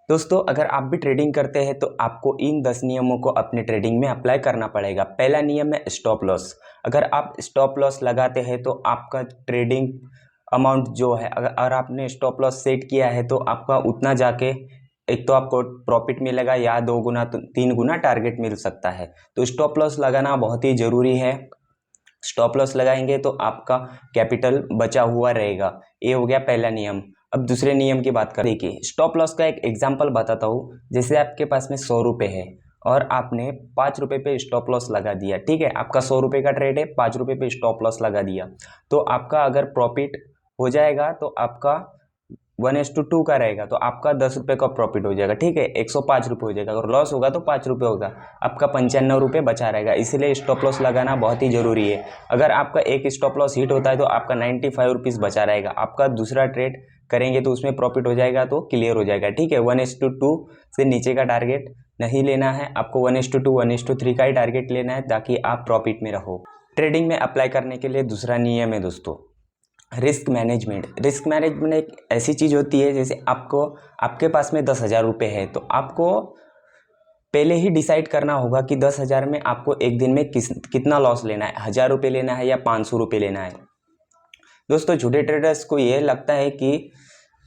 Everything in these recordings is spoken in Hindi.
दोस्तों, अगर आप भी ट्रेडिंग करते हैं तो आपको इन 10 नियमों को अपने ट्रेडिंग में अप्लाई करना पड़ेगा। पहला नियम है स्टॉप लॉस। अगर आप स्टॉप लॉस लगाते हैं तो आपका ट्रेडिंग अमाउंट जो है, अगर आपने स्टॉप लॉस सेट किया है तो आपका उतना जाके एक तो आपको प्रॉफिट मिलेगा या 2 गुना 3 गुना टारगेट मिल सकता है। तो स्टॉप लॉस लगाना बहुत ही ज़रूरी है। स्टॉप लॉस लगाएंगे तो आपका कैपिटल बचा हुआ रहेगा। ये हो गया पहला नियम। अब दूसरे नियम की बात करें। देखिए, स्टॉप लॉस का एक एग्जांपल बताता हूँ। जैसे आपके पास में 100 रुपये है और आपने 5 रुपये पे स्टॉप लॉस लगा दिया। ठीक है, आपका 100 रुपये का ट्रेड है, 5 रुपये पे स्टॉप लॉस लगा दिया तो आपका अगर प्रॉफिट हो जाएगा तो आपका 1:2 का रहेगा, तो आपका 10 रुपये का प्रॉफिट हो जाएगा। ठीक है, 105 रुपये हो जाएगा। अगर लॉस होगा तो 5 रुपये होगा, आपका 95 रुपये बचा रहेगा। इसलिए स्टॉप लॉस लगाना बहुत ही ज़रूरी है। अगर आपका एक स्टॉप लॉस हिट होता है तो आपका 95 रुपीज़ बचा रहेगा। आपका दूसरा ट्रेड करेंगे तो उसमें प्रॉफिट हो जाएगा, तो क्लियर हो जाएगा। ठीक है, 1:2 से नीचे का टारगेट नहीं लेना है आपको, 1:2 1:3 का ही टारगेट लेना है ताकि आप प्रॉफिट में रहो। ट्रेडिंग में अप्लाई करने के लिए दूसरा नियम है दोस्तों, रिस्क मैनेजमेंट। रिस्क मैनेजमेंट एक ऐसी चीज़ होती है, जैसे आपके पास में 10,000 रुपये है तो आपको पहले ही डिसाइड करना होगा कि 10,000 में आपको एक दिन में कितना लॉस लेना है, 1,000 रुपये लेना है या 500 रुपये लेना है। दोस्तों, छोटे ट्रेडर्स को ये लगता है कि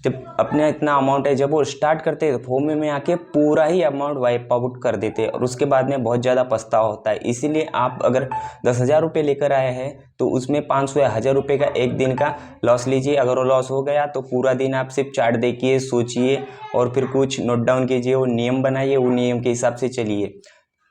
जब अपने इतना अमाउंट है, जब वो स्टार्ट करते हैं तो फोमे में आके पूरा ही अमाउंट वाइप आउट कर देते हैं और उसके बाद में बहुत ज़्यादा पछतावा होता है। इसीलिए आप अगर 10,000 रुपये लेकर आए हैं तो उसमें 500 या 1,000 रुपये का एक दिन का लॉस लीजिए। अगर वो लॉस हो गया तो पूरा दिन आप सिर्फ चार्ट देखिए, सोचिए और फिर कुछ नोट डाउन कीजिए, वो नियम बनाइए, वो नियम के हिसाब से चलिए।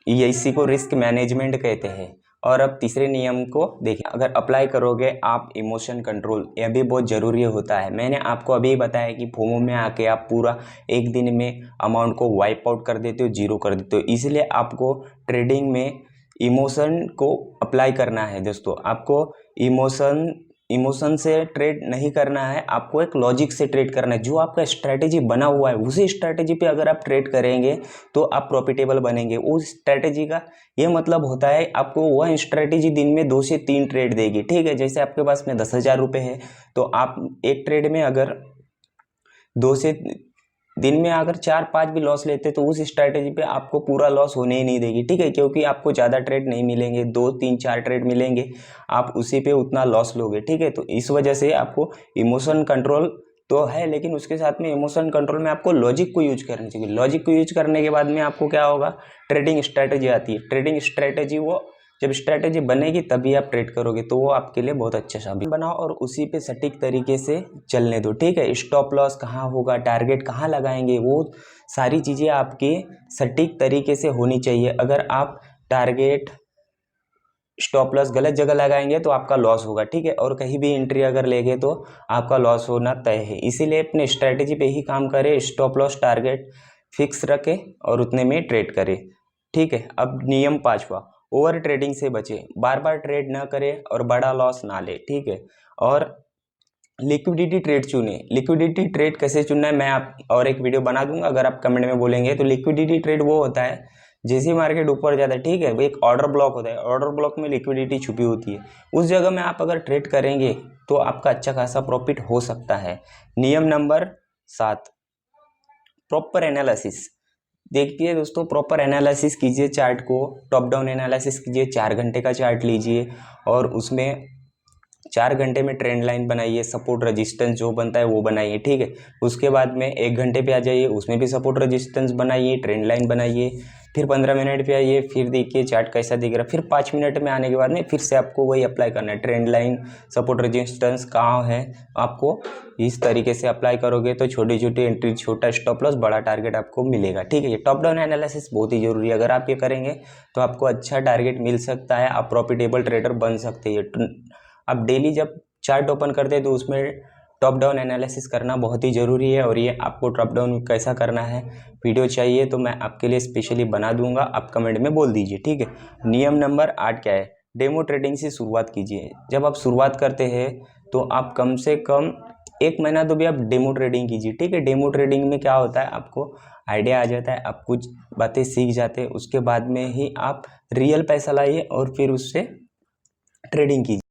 ये इसी को रिस्क मैनेजमेंट कहते हैं। और अब तीसरे नियम को देखिए, अगर अप्लाई करोगे आप इमोशन कंट्रोल, यह भी बहुत ज़रूरी होता है। मैंने आपको अभी बताया कि फोमो में आके आप पूरा एक दिन में अमाउंट को वाइप आउट कर देते हो, जीरो कर देते हो। इसलिए आपको ट्रेडिंग में इमोशन को अप्लाई करना है दोस्तों। आपको इमोशन से ट्रेड नहीं करना है, आपको एक लॉजिक से ट्रेड करना है। जो आपका स्ट्रैटेजी बना हुआ है उसी स्ट्रैटेजी पे अगर आप ट्रेड करेंगे तो आप प्रॉफिटेबल बनेंगे। उस स्ट्रैटेजी का ये मतलब होता है आपको वह स्ट्रैटेजी दिन में 2 से 3 ट्रेड देगी। ठीक है, जैसे आपके पास में 10,000 रुपये है तो आप एक ट्रेड में अगर 2 से दिन में अगर 4-5 भी लॉस लेते तो उस स्ट्रैटेजी पे आपको पूरा लॉस होने ही नहीं देगी। ठीक है, क्योंकि आपको ज़्यादा ट्रेड नहीं मिलेंगे, 2-3-4 ट्रेड मिलेंगे, आप उसी पे उतना लॉस लोगे। ठीक है, तो इस वजह से आपको इमोशन कंट्रोल तो है, लेकिन उसके साथ में इमोशन कंट्रोल में आपको लॉजिक को यूज करनी चाहिए। लॉजिक को यूज करने के बाद में आपको क्या होगा, ट्रेडिंग स्ट्रैटेजी आती है। ट्रेडिंग स्ट्रैटेजी वो जब स्ट्रैटेजी बनेगी तभी आप ट्रेड करोगे, तो वो आपके लिए बहुत अच्छा साबित बनाओ और उसी पे सटीक तरीके से चलने दो। ठीक है, स्टॉप लॉस कहाँ होगा, टारगेट कहाँ लगाएंगे, वो सारी चीज़ें आपकी सटीक तरीके से होनी चाहिए। अगर आप टारगेट स्टॉप लॉस गलत जगह लगाएंगे तो आपका लॉस होगा। ठीक है, और कहीं भी एंट्री अगर लेंगे तो आपका लॉस होना तय है। इसीलिए अपने स्ट्रैटेजी पे ही काम करें, स्टॉप लॉस टारगेट फिक्स रखें और उतने में ट्रेड करें। ठीक है, अब नियम 5वां, ओवर ट्रेडिंग से बचे। बार बार ट्रेड ना करें और बड़ा लॉस ना ले। ठीक है, और लिक्विडिटी ट्रेड चुने। लिक्विडिटी ट्रेड कैसे चुनना है मैं आप और एक वीडियो बना दूंगा, अगर आप कमेंट में बोलेंगे। तो लिक्विडिटी ट्रेड वो होता है जैसे मार्केट ऊपर जाता है, ठीक है, वो एक ऑर्डर ब्लॉक होता है। ऑर्डर ब्लॉक में लिक्विडिटी छुपी होती है, उस जगह में आप अगर ट्रेड करेंगे तो आपका अच्छा खासा प्रॉफिट हो सकता है। नियम नंबर 7, प्रॉपर एनालिसिस। देखिए दोस्तों, प्रॉपर एनालिसिस कीजिए चार्ट को, टॉप डाउन एनालिसिस कीजिए। 4 घंटे का चार्ट लीजिए और उसमें 4 घंटे में ट्रेंड लाइन बनाइए, सपोर्ट रेजिस्टेंस जो बनता है वो बनाइए। ठीक है, उसके बाद में 1 घंटे पे आ जाइए, उसमें भी सपोर्ट रेजिस्टेंस बनाइए, ट्रेंड लाइन बनाइए। फिर 15 मिनट पे आइए, फिर देखिए चार्ट कैसा दिख रहा है। फिर 5 मिनट में आने के बाद में फिर से आपको वही अप्लाई करना है। ट्रेंड लाइन, सपोर्ट रेजिस्टेंस कहाँ है, आपको इस तरीके से अप्लाई करोगे तो छोटी छोटी एंट्री, छोटा स्टॉप लॉस, बड़ा टारगेट आपको मिलेगा। ठीक है, ये टॉप डाउन एनालिसिस बहुत ही जरूरी है। अगर आप ये करेंगे तो आपको अच्छा टारगेट मिल सकता है, आप प्रॉफिटेबल ट्रेडर बन सकते हैं। आप डेली जब चार्ट ओपन करते हैं तो उसमें टॉप डाउन एनालिसिस करना बहुत ही ज़रूरी है। और ये आपको टॉप डाउन कैसा करना है वीडियो चाहिए तो मैं आपके लिए स्पेशली बना दूंगा, आप कमेंट में बोल दीजिए। ठीक है, नियम नंबर 8 क्या है, डेमो ट्रेडिंग से शुरुआत कीजिए। जब आप शुरुआत करते हैं तो आप कम से कम 1 महीना तो भी आप डेमो ट्रेडिंग कीजिए। ठीक है, डेमो ट्रेडिंग में क्या होता है, आपको आइडिया आ जाता है, आप कुछ बातें सीख जाते हैं, उसके बाद में ही आप रियल पैसा लाइए और फिर उससे ट्रेडिंग कीजिए।